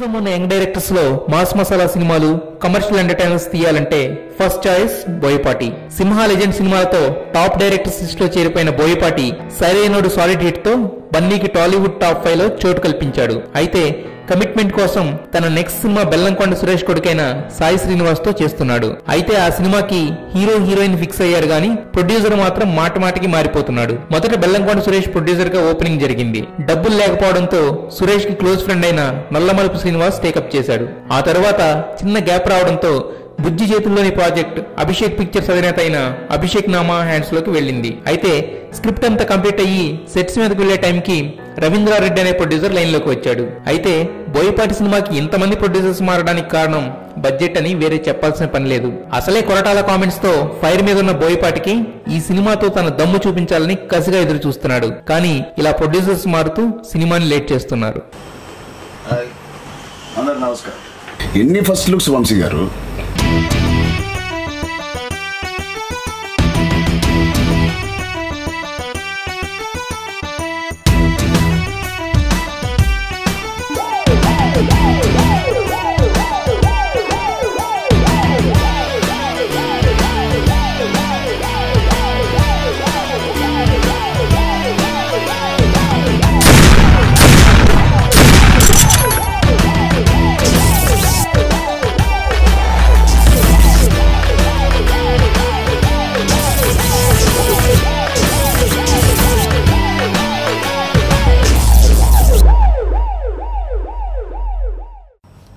ప్రస్తుతం ఉన్న young directors లో మాస్ మసాలా సినిమాలు, కమర్షియల్ ఎంటర్టైనర్స్ తీయాలంటే ఫస్ట్ చాయిస్ బోయపాటి. సింహ లెజెండ్ సినిమాలతో టాప్ డైరెక్టర్స్ లిస్ట్ లో చేరిపోయిన బోయపాటి సరైనోడు సాలిడ్ హిట్ తో బన్నీకి టాలీవుడ్ టాప్ 5 లో చోటు కల్పించాడు. అయితే కమిట్మెంట్ కోసం తన నెక్స్ట్ సినిమా బెల్లంకొండ సురేష్ కొడుకైన సాయి శ్రీనివాస్ తో చేస్తున్నాడు. అయితే ఆ సినిమాకి హీరో హీరోయిన్ ఫిక్స్ అయ్యారు గానీ ప్రొడ్యూసర్ మాత్రం మాటికి మారిపోతున్నాడు. మొదట బెల్లంకొండ సురేష్ ప్రొడ్యూసర్ గా ఓపెనింగ్ జరిగింది. డబ్బులు లేకపోవడంతో సురేష్ కి క్లోజ్ ఫ్రెండ్ అయిన నల్లమలుపు శ్రీనివాస్ టేకప్ చేశాడు. ఆ తర్వాత చిన్న గ్యాప్ రావడంతో బుజ్జి చేతుల్లోని ప్రాజెక్ట్ అభిషేక్ పిక్చర్స్ అధినేత అయిన అభిషేక్ నామా హ్యాండ్స్ లోకి వెళ్ళింది. అయితే స్క్రిప్ట్ అంతా కంప్లీట్ అయ్యి సెట్స్ మీదకి వెళ్లే టైంకి రవీంద్రారెడ్డి అనే ప్రొడ్యూసర్ లైన్ లోకి వచ్చాడు. అయితే బోయపాటి సినిమాకి ఇంతమంది ప్రొడ్యూసర్స్ మారడానికి కారణం బడ్జెట్ అని వేరే చెప్పాల్సిన పని లేదు. అసలే కొరటాల కామెంట్స్ తో ఫైర్ మీద ఉన్న బోయపాటికి ఈ సినిమాతో తన దమ్ము చూపించాలని కసిగా ఎదురు చూస్తున్నాడు. కానీ ఇలా ప్రొడ్యూసర్స్ మారుతూ సినిమాని లేట్ చేస్తున్నారు. ఎన్ని first looks Vamshi garu?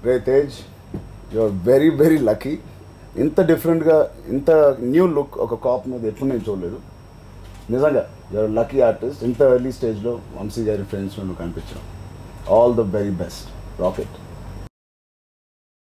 Ray Tej, you're very very lucky. ఇంత డిఫరెంట్గా ఇంత న్యూ లుక్ ఒక కాప్ మీద ఎప్పుడు నేను చూడలేదు. నిజంగా యూఆర్ లక్కీ ఆర్టిస్ట్. ఇంత ఎర్లీ స్టేజ్లో వంశీ గారి ఫ్రెండ్స్లో నువ్వు కనిపించావు. All the very best. Rocket.